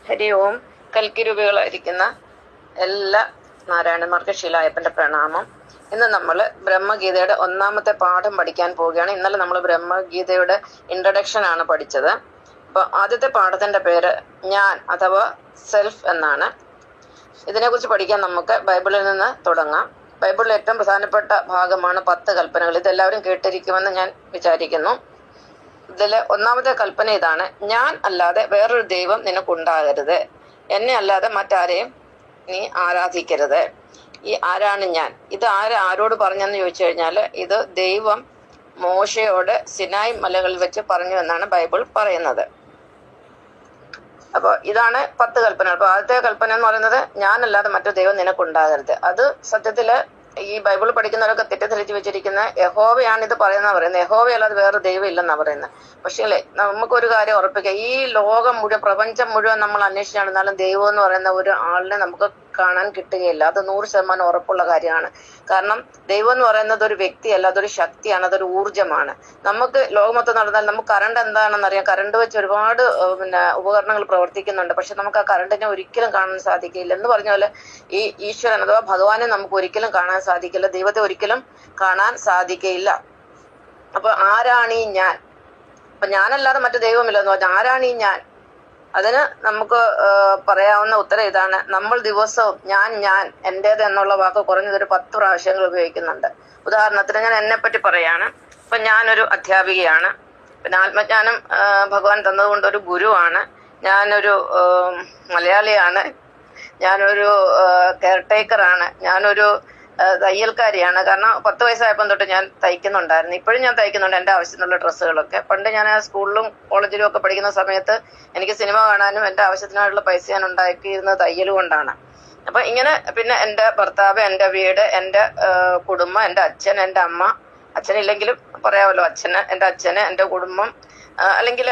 ഹരി ഓം. കൽക്കിരൂപികളായിരിക്കുന്ന എല്ലാ നാരായണന്മാർക്ക് ശീലായപ്പന്റെ പ്രണാമം. ഇന്ന് നമ്മൾ ബ്രഹ്മഗീതയുടെ ഒന്നാമത്തെ പാഠം പഠിക്കാൻ പോവുകയാണ്. ഇന്നലെ നമ്മൾ ബ്രഹ്മഗീതയുടെ ഇൻട്രഡക്ഷൻ ആണ് പഠിച്ചത്. അപ്പൊ ആദ്യത്തെ പാഠത്തിന്റെ പേര് ഞാൻ അഥവാ സെൽഫ് എന്നാണ്. ഇതിനെക്കുറിച്ച് പഠിക്കാൻ നമുക്ക് ബൈബിളിൽ നിന്ന് തുടങ്ങാം. ബൈബിളിൽ ഏറ്റവും പ്രധാനപ്പെട്ട ഭാഗമാണ് 10 കൽപ്പനകൾ. ഇതെല്ലാവരും കേട്ടിരിക്കുമെന്ന് ഞാൻ വിചാരിക്കുന്നു. ഇതിലെ ഒന്നാമത്തെ കൽപ്പന ഇതാണ്: ഞാൻ അല്ലാതെ വേറൊരു ദൈവം നിനക്കുണ്ടാകരുത്. എന്നെ അല്ലാതെ മറ്റാരെയും നീ ആരാധിക്കരുത്. ഈ ആരാണ് ഞാൻ? ഇത് ആരോട് പറഞ്ഞെന്ന് ചോദിച്ചു കഴിഞ്ഞാൽ ഇത് ദൈവം മോശയോട് സിനായ് മലകളിൽ വെച്ച് പറഞ്ഞു എന്നാണ് ബൈബിൾ പറയുന്നത്. അപ്പൊ ഇതാണ് 10 കൽപ്പന. അപ്പൊ ആദ്യത്തെ കൽപ്പന എന്ന് പറയുന്നത് ഞാനല്ലാതെ മറ്റു ദൈവം നിനക്കുണ്ടാകരുത്. അത് സത്യത്തില് ഈ ബൈബിൾ പഠിക്കുന്നവരൊക്കെ തെറ്റിദ്ധരിച്ച് വെച്ചിരിക്കുന്ന യഹോവയാണ് ഇത് പറയുന്നത്. യഹോവയല്ലാതെ വേറെ ദൈവം ഇല്ലെന്നാ പറയുന്നത്. പക്ഷേ നമുക്കൊരു കാര്യം ഉറപ്പിക്കാം, ഈ ലോകം മുഴുവൻ, പ്രപഞ്ചം മുഴുവൻ നമ്മൾ അന്വേഷിച്ച് നടന്നാലും ദൈവം എന്ന് പറയുന്ന ഒരു ആളിനെ നമുക്ക് കാണാൻ കിട്ടുകയില്ല. അത് 100% ഉറപ്പുള്ള കാര്യമാണ്. കാരണം ദൈവം എന്ന് പറയുന്നത് ഒരു വ്യക്തിയല്ല, അതൊരു ശക്തിയാണ്, അതൊരു ഊർജ്ജമാണ്. നമുക്ക് ലോകമൊത്തം നടന്നാൽ നമുക്ക് കറണ്ട് എന്താണെന്ന് അറിയാം. കറണ്ട് വെച്ച് ഒരുപാട് ഉപകരണങ്ങൾ പ്രവർത്തിക്കുന്നുണ്ട്. പക്ഷെ നമുക്ക് ആ കറണ്ടിനെ ഒരിക്കലും കാണാൻ സാധിക്കില്ല. എന്ന് പറഞ്ഞ പോലെ ഈ ഈശ്വരൻ അഥവാ ഭഗവാനെ നമുക്ക് ഒരിക്കലും കാണാൻ സാധിക്കില്ല. ദൈവത്തെ ഒരിക്കലും കാണാൻ സാധിക്കയില്ല. അപ്പൊ ആരാണ് ഈ ഞാൻ? അപ്പൊ ഞാനല്ലാതെ മറ്റു ദൈവമില്ലെന്ന് പറഞ്ഞാൽ ആരാണ് ഈ ഞാൻ? അതിന് നമുക്ക് പറയാവുന്ന ഉത്തരം ഇതാണ്: നമ്മൾ ദിവസവും ഞാൻ എന്റേത് എന്നുള്ള വാക്ക് കുറഞ്ഞതൊരു 10 പ്രാവശ്യങ്ങൾ ഉപയോഗിക്കുന്നുണ്ട്. ഉദാഹരണത്തിന് ഞാൻ എന്നെ പറ്റി പറയാണ്. ഇപ്പൊ ഞാനൊരു അധ്യാപികയാണ്. പിന്നെ ആത്മജ്ഞാനം ഭഗവാൻ തന്നതുകൊണ്ട് ഒരു ഗുരുവാണ്. ഞാനൊരു മലയാളിയാണ്. ഞാനൊരു കെയർടേക്കറാണ്. ഞാനൊരു തയ്യൽക്കാരിയാണ്. കാരണം 10 വയസ്സായപ്പം തൊട്ട് ഞാൻ തയ്ക്കുന്നുണ്ടായിരുന്നു. ഇപ്പോഴും ഞാൻ തയ്ക്കുന്നുണ്ട് എൻ്റെ ആവശ്യത്തിനുള്ള ഡ്രസ്സുകളൊക്കെ. പണ്ട് ഞാൻ സ്കൂളിലും കോളേജിലും ഒക്കെ പഠിക്കുന്ന സമയത്ത് എനിക്ക് സിനിമ കാണാനും എൻ്റെ ആവശ്യത്തിനായിട്ടുള്ള പൈസ ഞാൻ ഉണ്ടാക്കിയിരുന്നത് തയ്യൽ കൊണ്ടാണ്. അപ്പൊ ഇങ്ങനെ പിന്നെ എൻ്റെ ഭർത്താവ്, എൻ്റെ വീട്, എൻ്റെ കുടുംബം, എൻ്റെ അച്ഛൻ, എൻ്റെ അമ്മ, അച്ഛനില്ലെങ്കിലും പറയാമല്ലോ, എൻ്റെ അച്ഛന്, എൻ്റെ കുടുംബം, അല്ലെങ്കിൽ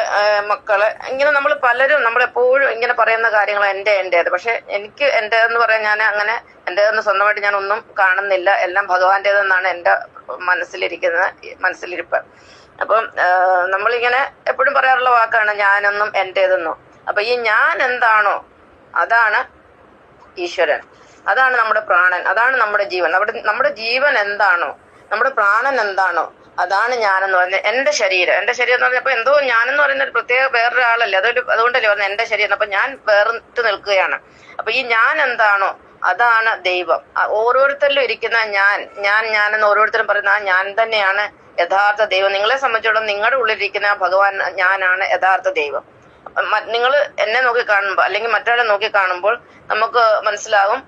മക്കള്, ഇങ്ങനെ നമ്മൾ പലരും നമ്മളെപ്പോഴും ഇങ്ങനെ പറയുന്ന കാര്യങ്ങൾ എൻ്റേത്. പക്ഷെ എനിക്ക് എൻ്റേതെന്ന് പറയാൻ ഞാൻ അങ്ങനെ എൻ്റേതെന്ന് സ്വന്തമായിട്ട് ഞാൻ ഒന്നും കാണുന്നില്ല. എല്ലാം ഭഗവാന്റേതെന്നാണ് എൻ്റെ മനസ്സിലിരിപ്പ്. അപ്പം നമ്മളിങ്ങനെ എപ്പോഴും പറയാറുള്ള വാക്കാണ് ഞാനെന്നും എൻ്റേതെന്നും. അപ്പൊ ഈ ഞാൻ എന്താണോ അതാണ് ഈശ്വരൻ, അതാണ് നമ്മുടെ പ്രാണൻ, അതാണ് നമ്മുടെ ജീവൻ. നമ്മുടെ ജീവൻ എന്താണോ, നമ്മുടെ പ്രാണൻ എന്താണോ അതാണ് ഞാനെന്ന് പറഞ്ഞത്. എന്റെ ശരീരം എന്ന് പറഞ്ഞപ്പോ എന്തോ ഞാനെന്ന് പറയുന്ന ഒരു പ്രത്യേക വേറൊരാളല്ലേ, അതുകൊണ്ടല്ലേ പറഞ്ഞത് എന്റെ ശരീരം. അപ്പൊ ഞാൻ വേറിട്ട് നിൽക്കുകയാണ്. അപ്പൊ ഈ ഞാൻ എന്താണോ അതാണ് ദൈവം. ഓരോരുത്തരിലും ഇരിക്കുന്ന ഞാനെന്ന് ഓരോരുത്തരും പറയുന്ന ആ ഞാൻ തന്നെയാണ് യഥാർത്ഥ ദൈവം. നിങ്ങളെ സംബന്ധിച്ചിടത്തോളം നിങ്ങളുടെ ഉള്ളിലിരിക്കുന്ന ഭഗവാൻ ഞാനാണ് യഥാർത്ഥ ദൈവം. നിങ്ങൾ എന്നെ നോക്കി കാണുമ്പോൾ അല്ലെങ്കിൽ മറ്റൊരാളെ നോക്കി കാണുമ്പോൾ നമുക്ക് മനസ്സിലാകും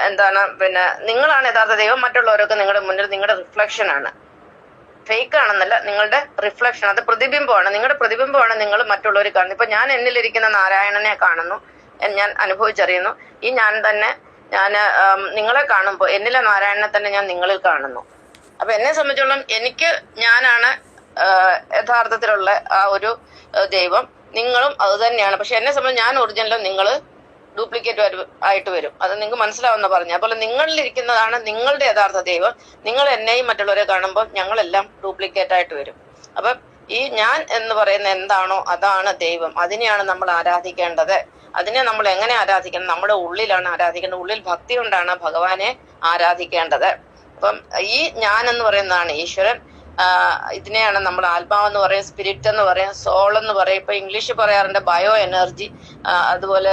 എന്താണ്, പിന്നെ നിങ്ങളാണ് യഥാർത്ഥ ദൈവം. മറ്റുള്ളവരൊക്കെ നിങ്ങളുടെ മുന്നിൽ നിങ്ങളുടെ റിഫ്ലക്ഷൻ ആണ്. ഫേക്ക് ആണെന്നല്ല, നിങ്ങളുടെ റിഫ്ലക്ഷൻ, അത് പ്രതിബിംബമാണ്. നിങ്ങളുടെ പ്രതിബിംബമാണ് നിങ്ങൾ മറ്റുള്ളവർ കാണുന്നത്. ഇപ്പൊ ഞാൻ എന്നിലിരിക്കുന്ന നാരായണനെ കാണുന്നു, ഞാൻ അനുഭവിച്ചറിയുന്നു. ഈ ഞാൻ തന്നെ നിങ്ങളെ കാണുമ്പോൾ എന്നിലെ നാരായണനെ തന്നെ ഞാൻ നിങ്ങളിൽ കാണുന്നു. അപ്പൊ എന്നെ സംബന്ധിച്ചോളം എനിക്ക് ഞാനാണ് യഥാർത്ഥത്തിലുള്ള ആ ഒരു ദൈവം. നിങ്ങളും അത് തന്നെയാണ്. പക്ഷെ എന്നെ സംബന്ധിച്ച് ഞാൻ ഒറിജിനലും നിങ്ങൾ ഡ്യൂപ്ലിക്കേറ്റ് ആയിട്ട് വരും. അത് നിങ്ങൾക്ക് മനസ്സിലാവുന്ന പറഞ്ഞു. അതുപോലെ നിങ്ങളിലിരിക്കുന്നതാണ് നിങ്ങളുടെ യഥാർത്ഥ ദൈവം. നിങ്ങൾ എന്നെയും മറ്റുള്ളവരെ കാണുമ്പോൾ ഞങ്ങളെല്ലാം ഡ്യൂപ്ലിക്കേറ്റ് ആയിട്ട് വരും. അപ്പൊ ഈ ഞാൻ എന്ന് പറയുന്ന എന്താണോ അതാണ് ദൈവം. അതിനെയാണ് നമ്മൾ ആരാധിക്കേണ്ടത്. അതിനെ നമ്മൾ എങ്ങനെ ആരാധിക്കണം? നമ്മുടെ ഉള്ളിലാണ് ആരാധിക്കേണ്ടത്. ഉള്ളിൽ ഭക്തി കൊണ്ടാണ് ഭഗവാനെ ആരാധിക്കേണ്ടത്. അപ്പം ഈ ഞാൻ എന്ന് പറയുന്നതാണ് ഈശ്വരൻ. ഇതിനെയാണ് നമ്മൾ ആത്മാവെന്ന് പറയും, സ്പിരിറ്റ് എന്ന് പറയും, സോൾ എന്ന് പറയും. ഇപ്പൊ ഇംഗ്ലീഷ് പറയാറുണ്ട് ബയോ എനർജി, അതുപോലെ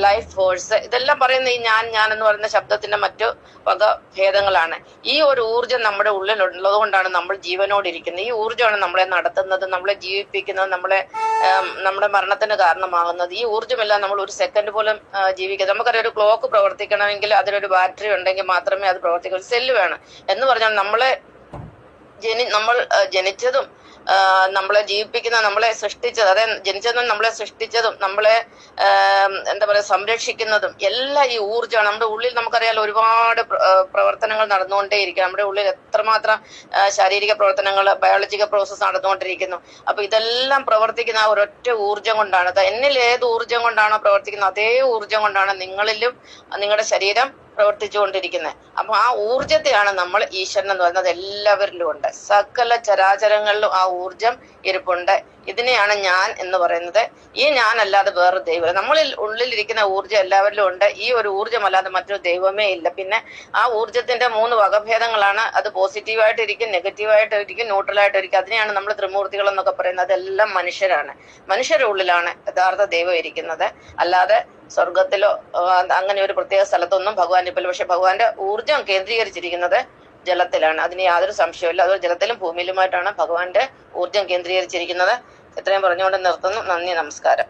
ലൈഫ് ഫോഴ്സ്. ഇതെല്ലാം പറയുന്ന ഈ ഞാൻ എന്ന് പറയുന്ന ശബ്ദത്തിന്റെ മറ്റു വക ഭേദങ്ങളാണ്. ഈ ഒരു ഊർജ്ജം നമ്മുടെ ഉള്ളിലുള്ളത് കൊണ്ടാണ് നമ്മൾ ജീവനോടിരിക്കുന്നത്. ഈ ഊർജ്ജമാണ് നമ്മളെ നടത്തുന്നത്, നമ്മളെ ജീവിപ്പിക്കുന്നത്, നമ്മുടെ മരണത്തിന് കാരണമാകുന്നത്. ഈ ഊർജ്ജമെല്ലാം നമ്മൾ ഒരു സെക്കൻഡ് പോലും ജീവിക്കുന്നത്. നമുക്കറിയാം, ഒരു ക്ലോക്ക് പ്രവർത്തിക്കണമെങ്കിൽ അതിനൊരു ബാറ്ററി ഉണ്ടെങ്കിൽ മാത്രമേ അത് പ്രവർത്തിക്കൂ. സെല്ല് വേണം. എന്ന് പറഞ്ഞാൽ നമ്മൾ ജനിച്ചതും നമ്മളെ ജീവിപ്പിക്കുന്ന, നമ്മളെ സൃഷ്ടിച്ചത്, അതായത് ജനിച്ചതും നമ്മളെ സൃഷ്ടിച്ചതും നമ്മളെ എന്താ പറയുക സംരക്ഷിക്കുന്നതും എല്ലാം ഈ ഊർജ്ജമാണ്. നമ്മുടെ ഉള്ളിൽ നമുക്കറിയാലോ ഒരുപാട് പ്രവർത്തനങ്ങൾ നടന്നുകൊണ്ടേയിരിക്കും. നമ്മുടെ ഉള്ളിൽ എത്രമാത്രം ശാരീരിക പ്രവർത്തനങ്ങൾ, ബയോളജിക്കൽ പ്രോസസ്സ് നടന്നുകൊണ്ടിരിക്കുന്നു. അപ്പൊ ഇതെല്ലാം പ്രവർത്തിക്കുന്ന ആ ഒരൊറ്റ ഊർജ്ജം കൊണ്ടാണ്. എന്നിൽ ഏത് ഊർജ്ജം കൊണ്ടാണോ പ്രവർത്തിക്കുന്നത് അതേ ഊർജ്ജം കൊണ്ടാണ് നിങ്ങളിലും നിങ്ങളുടെ ശരീരം പ്രവർത്തിച്ചുകൊണ്ടിരിക്കുന്നത്. അപ്പൊ ആ ഊർജത്തെയാണ് നമ്മൾ ഈശ്വരൻ എന്ന് പറയുന്നത്. എല്ലാവരിലും ഉണ്ട്, സകല ചരാചരങ്ങളിലും ആ ഊർജം ഇരിപ്പുണ്ട്. ഇതിനെയാണ് ഞാൻ എന്ന് പറയുന്നത്. ഈ ഞാൻ അല്ലാതെ വേറെ ദൈവം, നമ്മളിൽ ഉള്ളിലിരിക്കുന്ന ഊർജം എല്ലാവരിലും ഉണ്ട്. ഈ ഒരു ഊർജം അല്ലാതെ മറ്റൊരു ദൈവമേ ഇല്ല. പിന്നെ ആ ഊർജത്തിന്റെ 3 വകഭേദങ്ങളാണ്. അത് പോസിറ്റീവായിട്ടിരിക്കും, നെഗറ്റീവായിട്ടിരിക്കും, ന്യൂട്രലായിട്ടിരിക്കും. അതിനെയാണ് നമ്മൾ ത്രിമൂർത്തികൾ എന്നൊക്കെ പറയുന്നത്. അതെല്ലാം മനുഷ്യരാണ്. മനുഷ്യരുടെ ഉള്ളിലാണ് യഥാർത്ഥ ദൈവം ഇരിക്കുന്നത്. അല്ലാതെ സ്വർഗത്തിലോ അങ്ങനെ ഒരു പ്രത്യേക സ്ഥലത്തൊന്നും ഭഗവാൻ ഇപ്പല്ലോ. പക്ഷെ ഭഗവാന്റെ ഊർജം കേന്ദ്രീകരിച്ചിരിക്കുന്നത് ജലത്തിലാണ്. അതിന് യാതൊരു സംശയമില്ല. അത് ജലത്തിലും ഭൂമിയിലുമായിട്ടാണ് ഭഗവാന്റെ ഊർജം കേന്ദ്രീകരിച്ചിരിക്കുന്നത്. ഇത്രയും പറഞ്ഞുകൊണ്ട് നിർത്തുന്നു. നന്ദി, നമസ്കാരം.